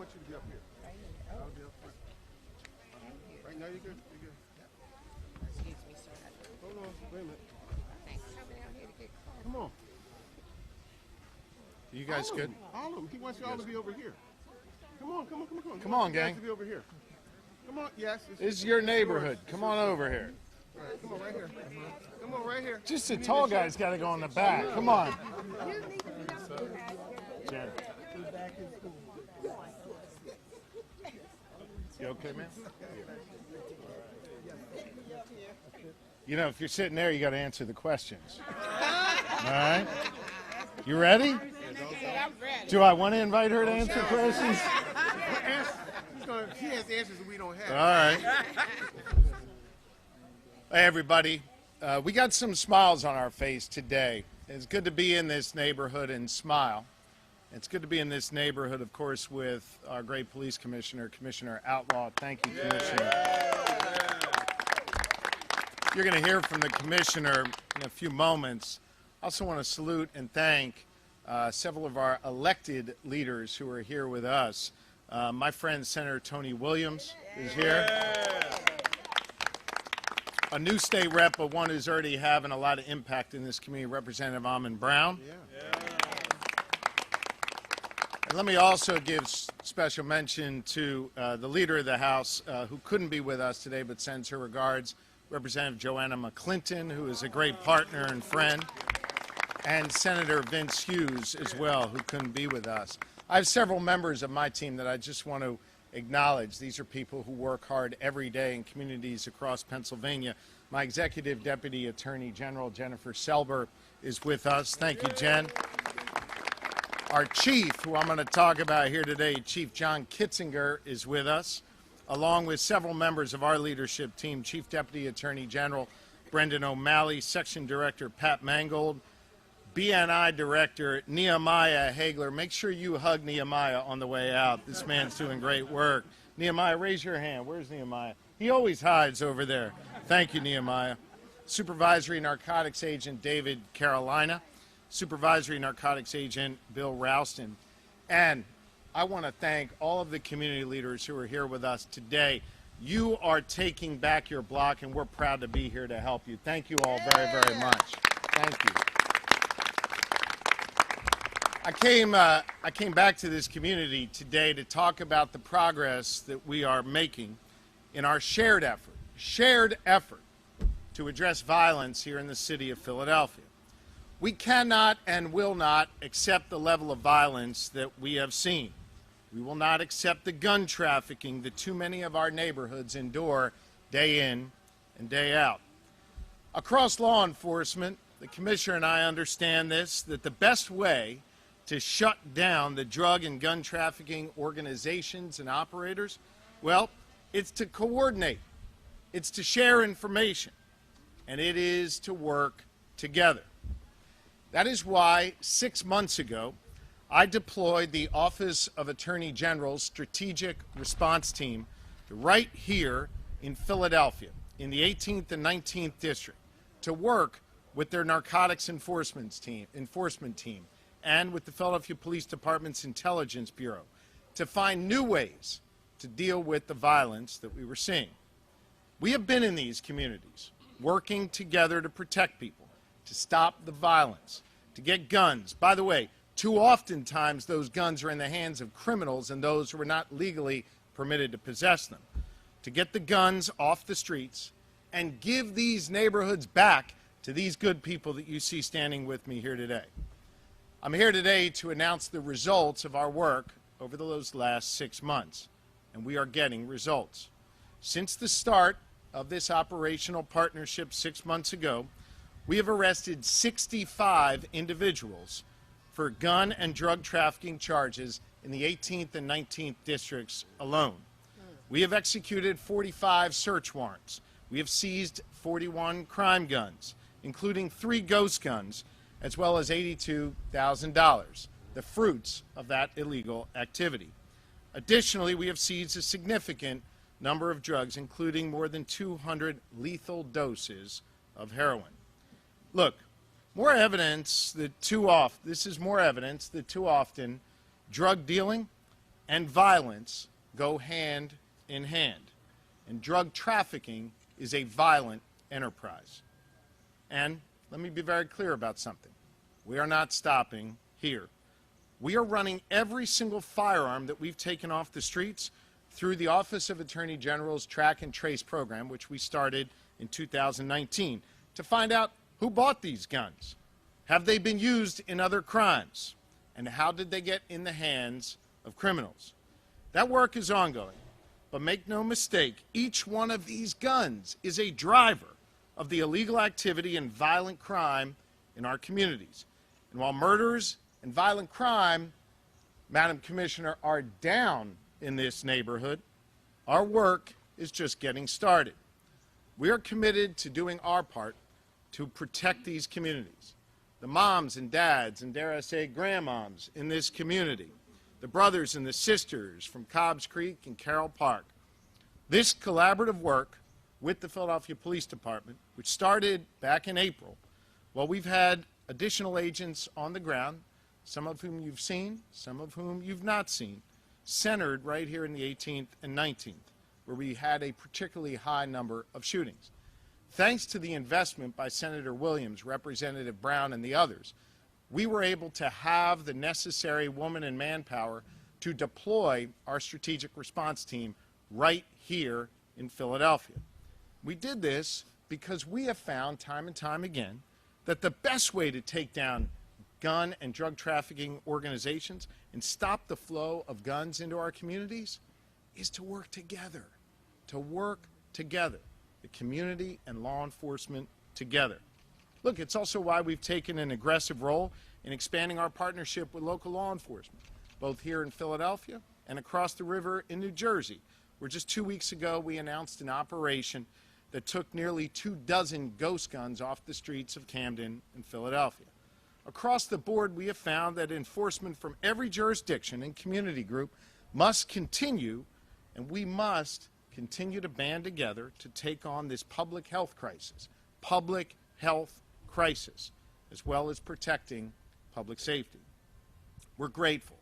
want you to be up here. I'll be up here. Right now, you're good. You're good. Excuse me, sir. Hold on. Wait a minute. Thanks for coming out here to get caught. Come on. You guys good? All of them. He wants you all to be over here. Come on, come on, come on, come on. Come on, gang. To be over here. Come on. Yes. This is your neighborhood. Come on over here. All right, come on, right here. Come on, right here. Just the tall guy's got to go in the back. Come on. Jen. You okay, man? You know, if you're sitting there, you got to answer the questions. All right? You ready? I'm ready. Do I want to invite her to answer questions? She has answers that we don't have. All right. Hey, everybody. We got some smiles on our face today. It's good to be in this neighborhood and smile. It's good to be in this neighborhood, of course, with our great police commissioner, Commissioner Outlaw. Thank you, Commissioner. You're going to hear from the commissioner in a few moments. I also want to salute and thank several of our elected leaders who are here with us. My friend Senator Tony Williams is here. A new state rep, but one who's already having a lot of impact in this community, Representative Almond Brown. And let me also give special mention to the leader of the House who couldn't be with us today but sends her regards, Representative Joanna McClinton, who is a great partner and friend, and Senator Vince Hughes as well, who couldn't be with us. I have several members of my team that I just want to acknowledge. These are people who work hard every day in communities across Pennsylvania. My Executive Deputy Attorney General, Jennifer Selber, is with us. Thank you, Jen. Our chief, who I'm going to talk about here today, Chief John Kitzinger, is with us, along with several members of our leadership team, Chief Deputy Attorney General Brendan O'Malley, Section Director Pat Mangold, BNI Director Nehemiah Hagler. Make sure you hug Nehemiah on the way out. This man's doing great work. Nehemiah, raise your hand. Where's Nehemiah? He always hides over there. Thank you, Nehemiah. Supervisory Narcotics Agent David Carolina. Supervisory Narcotics Agent Bill Rouston. And I want to thank all of the community leaders who are here with us today. You are taking back your block, and we're proud to be here to help you. Thank you all very, very much. Thank you. I came back to this community today to talk about the progress that we are making in our shared effort to address violence here in the city of Philadelphia. We cannot and will not accept the level of violence that we have seen. We will not accept the gun trafficking that too many of our neighborhoods endure day in and day out. Across law enforcement, the Commissioner and I understand this, that the best way to shut down the drug and gun trafficking organizations and operators, well, it's to coordinate, it's to share information, and it is to work together. That is why 6 months ago, I deployed the Office of Attorney General's Strategic Response Team right here in Philadelphia, in the 18th and 19th District, to work with their narcotics enforcement team, and with the Philadelphia Police Department's Intelligence Bureau to find new ways to deal with the violence that we were seeing. We have been in these communities working together to protect people, to stop the violence, to get guns. By the way, too often times those guns are in the hands of criminals and those who are not legally permitted to possess them. To get the guns off the streets and give these neighborhoods back to these good people that you see standing with me here today. I'm here today to announce the results of our work over those last 6 months, and we are getting results. Since the start of this operational partnership 6 months ago, we have arrested 65 individuals for gun and drug trafficking charges in the 18th and 19th districts alone. We have executed 45 search warrants. We have seized 41 crime guns, including 3 ghost guns, as well as $82,000, the fruits of that illegal activity. Additionally, we have seized a significant number of drugs, including more than 200 lethal doses of heroin. Look, more evidence that too often drug dealing and violence go hand in hand, and drug trafficking is a violent enterprise. And let me be very clear about something. We are not stopping here. We are running every single firearm that we've taken off the streets through the Office of Attorney General's Track and Trace program, which we started in 2019, to find out who bought these guns. Have they been used in other crimes? And how did they get in the hands of criminals? That work is ongoing, but make no mistake, each one of these guns is a driver of the illegal activity and violent crime in our communities. And while murders and violent crime, Madam Commissioner, are down in this neighborhood, our work is just getting started. We are committed to doing our part to protect these communities. The moms and dads, and dare I say grandmoms in this community, the brothers and the sisters from Cobbs Creek and Carroll Park. This collaborative work with the Philadelphia Police Department, which started back in April, well, we've had additional agents on the ground, some of whom you've seen, some of whom you've not seen, centered right here in the 18th and 19th, where we had a particularly high number of shootings. Thanks to the investment by Senator Williams, Representative Brown, and the others, we were able to have the necessary woman and manpower to deploy our strategic response team right here in Philadelphia. We did this because we have found time and time again that the best way to take down gun and drug trafficking organizations and stop the flow of guns into our communities is to work together, the community and law enforcement together. Look, it's also why we've taken an aggressive role in expanding our partnership with local law enforcement, both here in Philadelphia and across the river in New Jersey, where just 2 weeks ago we announced an operation that took nearly 24 ghost guns off the streets of Camden and Philadelphia. Across the board, we have found that enforcement from every jurisdiction and community group must continue, and we must continue to band together to take on this public health crisis, as well as protecting public safety. We're grateful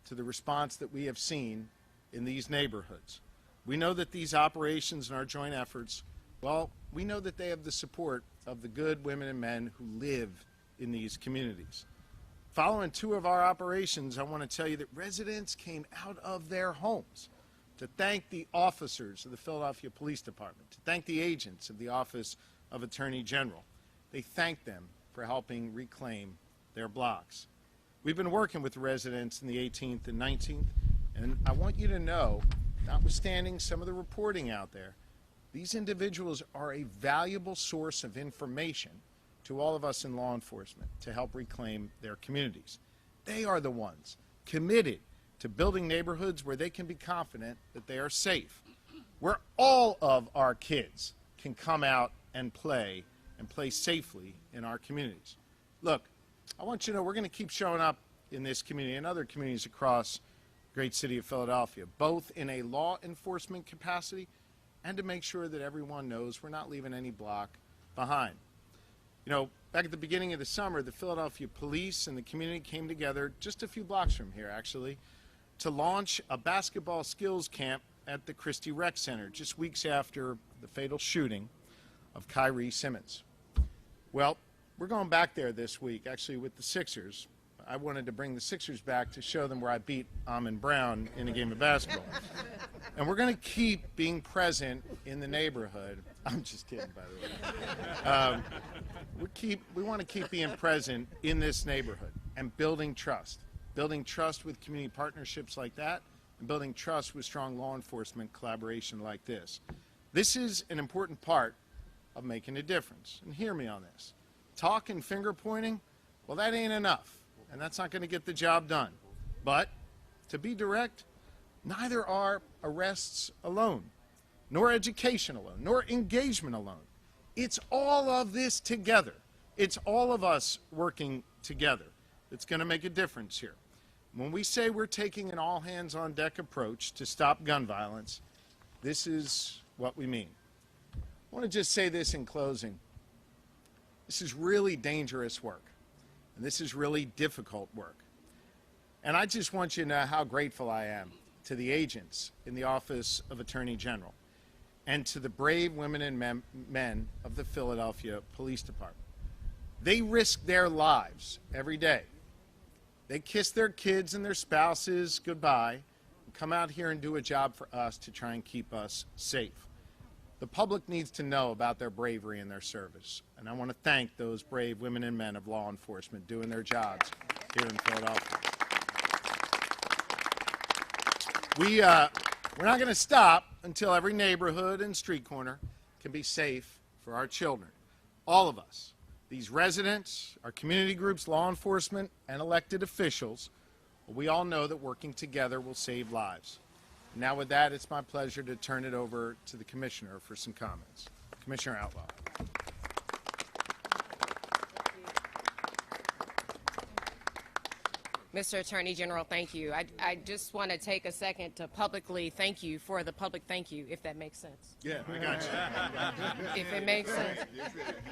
to the response that we have seen in these neighborhoods. We know that these operations and our joint efforts, well, we know that they have the support of the good women and men who live in these communities. Following 2 of our operations, I want to tell you that residents came out of their homes to thank the officers of the Philadelphia Police Department, to thank the agents of the Office of Attorney General. They thanked them for helping reclaim their blocks. We've been working with residents in the 18th and 19th, and I want you to know, notwithstanding some of the reporting out there, these individuals are a valuable source of information to all of us in law enforcement to help reclaim their communities. They are the ones committed to building neighborhoods where they can be confident that they are safe, where all of our kids can come out and play safely in our communities. Look, I want you to know we're going to keep showing up in this community and other communities across the great city of Philadelphia, both in a law enforcement capacity and to make sure that everyone knows we're not leaving any block behind. You know, back at the beginning of the summer, the Philadelphia police and the community came together just a few blocks from here, actually, to launch a basketball skills camp at the Christie Rec Center just weeks after the fatal shooting of Kyrie Simmons. Well, we're going back there this week, actually, with the Sixers. I wanted to bring the Sixers back to show them where I beat Amon Brown in a game of basketball. And we're going to keep being present in the neighborhood. I'm just kidding, by the way. We want to keep being present in this neighborhood and building trust with community partnerships like that, and building trust with strong law enforcement collaboration like this. This is an important part of making a difference. And hear me on this. Talk and finger pointing, well, that ain't enough, and that's not going to get the job done. But to be direct, neither are arrests alone, nor education alone, nor engagement alone. It's all of this together. It's all of us working together that's going to make a difference here. When we say we're taking an all-hands-on-deck approach to stop gun violence, this is what we mean. I want to just say this in closing. This is really dangerous work, and this is really difficult work. And I just want you to know how grateful I am to the agents in the Office of Attorney General, and to the brave women and men of the Philadelphia Police Department. They risk their lives every day. They kiss their kids and their spouses goodbye and come out here and do a job for us to try and keep us safe. The public needs to know about their bravery and their service, and I want to thank those brave women and men of law enforcement doing their jobs here in Philadelphia. We're not going to stop until every neighborhood and street corner can be safe for our children. All of us, these residents, our community groups, law enforcement, and elected officials, we all know that working together will save lives. Now with that, it's my pleasure to turn it over to the Commissioner for some comments. Commissioner Outlaw. Mr. Attorney General, thank you. I just want to take a second to publicly thank you for the public thank you, if that makes sense. Yeah, I got you. If it makes sense.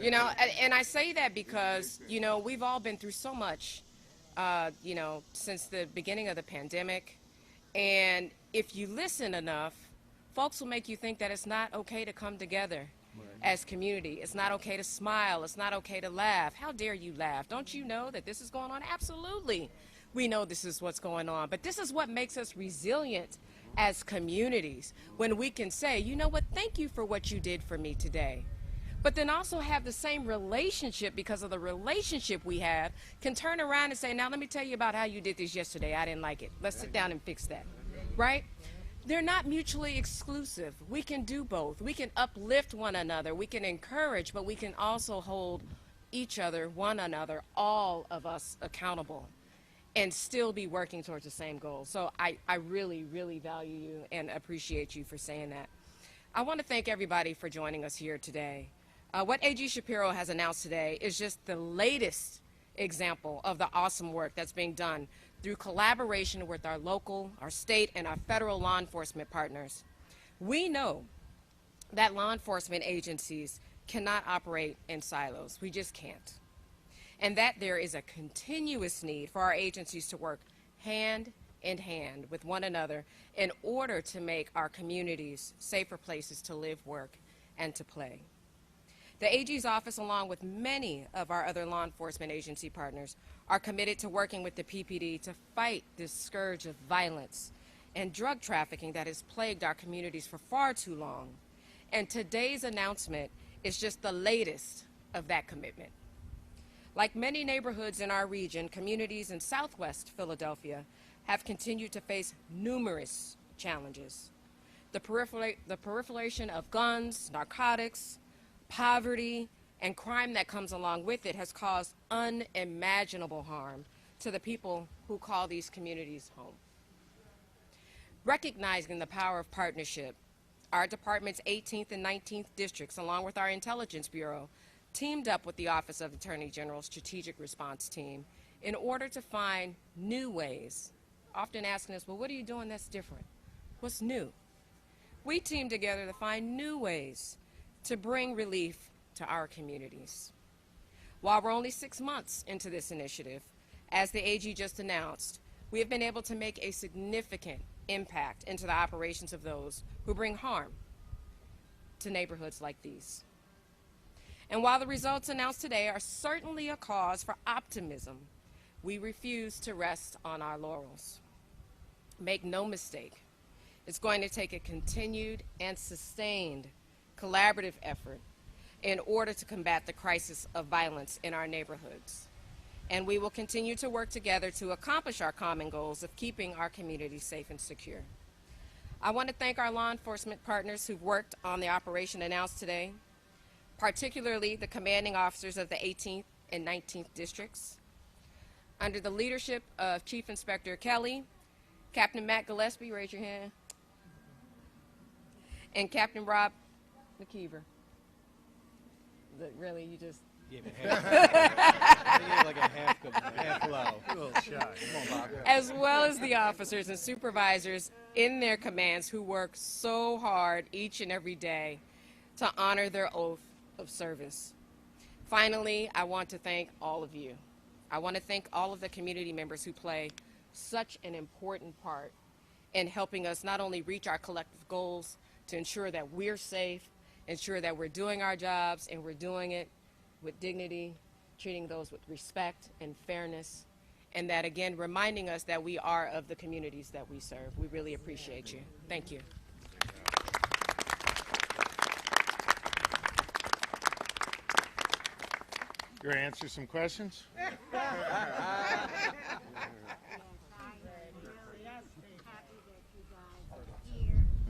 You know, and I say that because, you know, we've all been through so much, you know, since the beginning of the pandemic. And if you listen enough, folks will make you think that it's not okay to come together as community. It's not okay to smile. It's not okay to laugh. How dare you laugh? Don't you know that this is going on? Absolutely. We know this is what's going on. But this is what makes us resilient as communities, when we can say, you know what, thank you for what you did for me today. But then also have the same relationship, because of the relationship we have, can turn around and say, now let me tell you about how you did this yesterday. I didn't like it. Let's sit down and fix that. Right? They're not mutually exclusive. We can do both. We can uplift one another. We can encourage, but we can also hold each other, one another, all of us accountable, and still be working towards the same goal. So I really, really value you and appreciate you for saying that. I want to thank everybody for joining us here today. What AG Shapiro has announced today is just the latest example of the awesome work that's being done through collaboration with our local, our state, and our federal law enforcement partners. We know that law enforcement agencies cannot operate in silos. We just can't. And that there is a continuous need for our agencies to work hand in hand with one another in order to make our communities safer places to live, work, and to play. The AG's office, along with many of our other law enforcement agency partners, are committed to working with the PPD to fight this scourge of violence and drug trafficking that has plagued our communities for far too long. And today's announcement is just the latest of that commitment. Like many neighborhoods in our region, communities in Southwest Philadelphia have continued to face numerous challenges. The proliferation of guns, narcotics, poverty, and crime that comes along with it has caused unimaginable harm to the people who call these communities home. Recognizing the power of partnership, our department's 18th and 19th districts, along with our Intelligence Bureau, teamed up with the Office of Attorney General's Strategic Response Team in order to find new ways, often asking us, well, what are you doing that's different? What's new? We teamed together to find new ways to bring relief to our communities. While we're only 6 months into this initiative, as the AG just announced, we have been able to make a significant impact into the operations of those who bring harm to neighborhoods like these. And while the results announced today are certainly a cause for optimism, we refuse to rest on our laurels. Make no mistake, it's going to take a continued and sustained collaborative effort in order to combat the crisis of violence in our neighborhoods. And we will continue to work together to accomplish our common goals of keeping our communities safe and secure. I want to thank our law enforcement partners who've worked on the operation announced today, particularly the commanding officers of the 18th and 19th districts. Under the leadership of Chief Inspector Kelly, Captain Matt Gillespie, raise your hand, and Captain Rob McKeever. Really, you just... Give it half. Like a half low. A little shy. Come on, Bob. As well as the officers and supervisors in their commands who work so hard each and every day to honor their oath of service. Finally, I want to thank all of you. I want to thank all of the community members who play such an important part in helping us not only reach our collective goals to ensure that we're safe, ensure that we're doing our jobs and we're doing it with dignity, treating those with respect and fairness, and that, again, reminding us that we are of the communities that we serve. We really appreciate you. Thank you. You ready to answer some questions?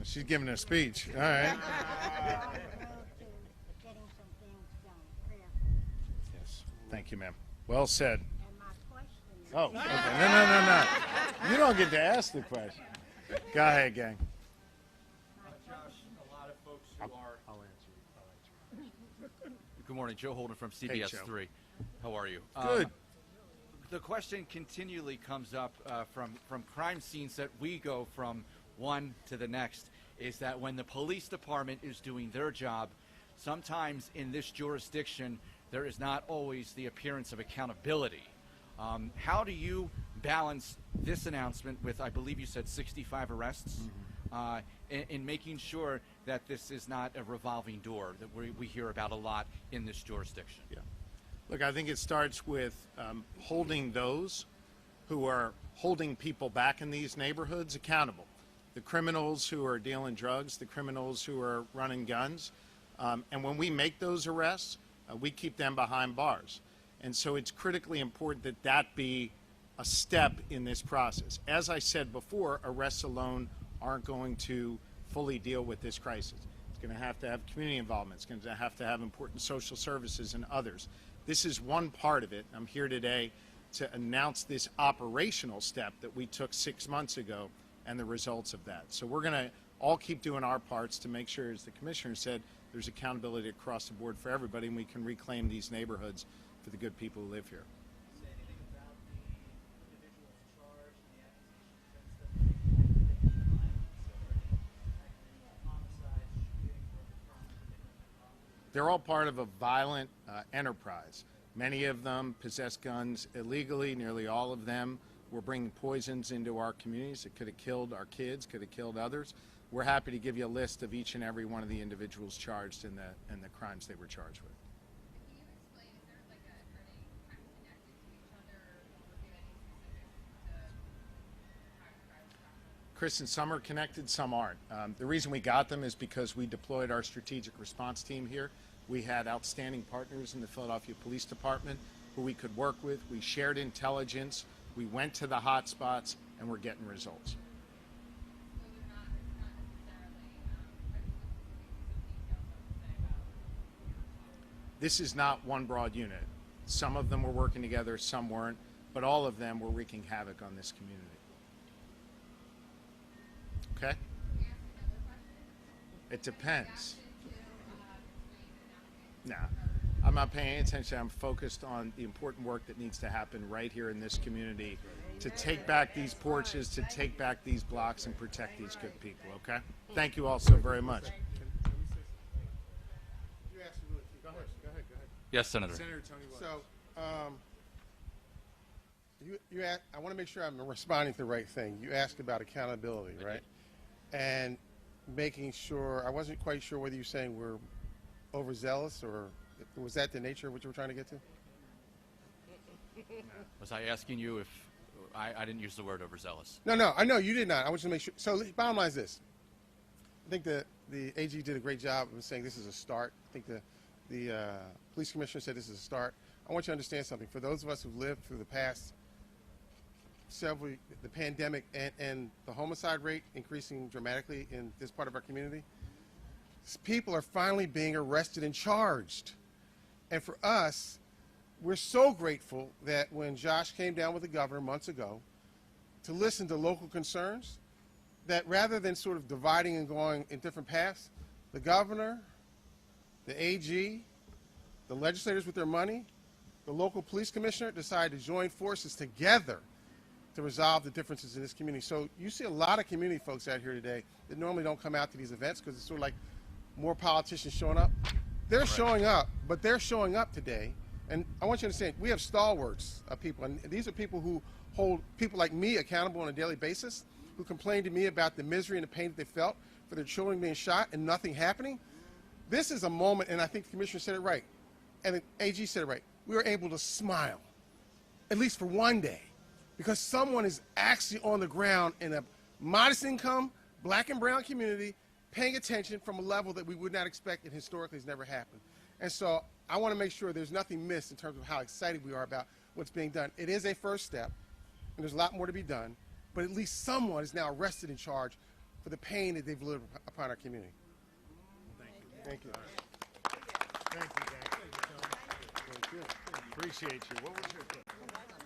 She's giving a speech. All right. Yes. Thank you, ma'am. Well said. Oh, okay. No. You don't get to ask the question. Go ahead, gang. Josh, a lot of folks who are. I'll answer. Good morning, Joe Holden from CBS Joe. 3. How are you? Good. The question continually comes up from crime scenes that we go from one to the next, is that when the police department is doing their job, sometimes in this jurisdiction there is not always the appearance of accountability. How do you balance this announcement with, I believe you said 65 arrests, in making sure that this is not a revolving door that we hear about a lot in this jurisdiction? Yeah. Look, I think it starts with holding those who are holding people back in these neighborhoods accountable. The criminals who are dealing drugs, the criminals who are running guns. And when we make those arrests, we keep them behind bars. And so it's critically important that that be a step in this process. As I said before, arrests alone aren't going to fully deal with this crisis. It's going to have community involvement. It's going to have important social services and others. This is one part of it. I'm here today to announce this operational step that we took 6 months ago and the results of that. So we're going to all keep doing our parts to make sure, as the commissioner said, there's accountability across the board for everybody, and we can reclaim these neighborhoods for the good people who live here. Say anything about the individuals charged and the accusations against them? Homicide, shooting, crimes. They're all part of a violent enterprise. Many of them possess guns illegally. Nearly all of them were bringing poisons into our communities that could have killed our kids, could have killed others. We're happy to give you a list of each and every one of the individuals charged in the crimes they were charged with. Can you explain, is there like are they kind of connected to each other, or do any specifics to how you guys got them? Chris and some are connected, some aren't. The reason we got them is because we deployed our strategic response team here. We had outstanding partners in the Philadelphia Police Department who we could work with. We shared intelligence. We went to the hot spots, and we're getting results. So they're not necessarily, This is not one broad unit. Some of them were working together, some weren't, but all of them were wreaking havoc on this community. Okay? It depends. No, I'm not paying any attention. I'm focused on the important work that needs to happen right here in this community to take back these porches, to take back these blocks, and protect these good people, okay? Thank you all so very much. You asked a really key question. Go ahead. Yes, Senator. Senator Tony Wells. So, you asked, I want to make sure I'm responding to the right thing. You asked about accountability, right? And making sure, I wasn't quite sure whether you're saying we're overzealous, or was that the nature of what you were trying to get to? Was I asking you if I didn't use the word overzealous? No, I know you did not. I want you to make sure. So, the bottom line is this. I think the AG did a great job of saying this is a start. I think the police commissioner said this is a start. I want you to understand something. For those of us who've lived through the past the pandemic and the homicide rate increasing dramatically in this part of our community, people are finally being arrested and charged. And for us, we're so grateful that when Josh came down with the governor months ago to listen to local concerns, that rather than sort of dividing and going in different paths, the governor, the AG, the legislators with their money, the local police commissioner decided to join forces together to resolve the differences in this community. So you see a lot of community folks out here today that normally don't come out to these events because it's sort of like more politicians showing up. They're showing up, but they're showing up today. And I want you to understand, we have stalwarts of people, and these are people who hold people like me accountable on a daily basis, who complained to me about the misery and the pain that they felt for their children being shot and nothing happening. This is a moment, and I think the commissioner said it right, and the AG said it right. We were able to smile, at least for one day, because someone is actually on the ground in a modest income, black and brown community, paying attention from a level that we would not expect and historically has never happened. And so I want to make sure there's nothing missed in terms of how excited we are about what's being done. It is a first step, and there's a lot more to be done, but at least someone is now arrested and charged for the pain that they've lived upon our community. Thank you. Thank you, Jack. Thank you. Appreciate you. What was your question?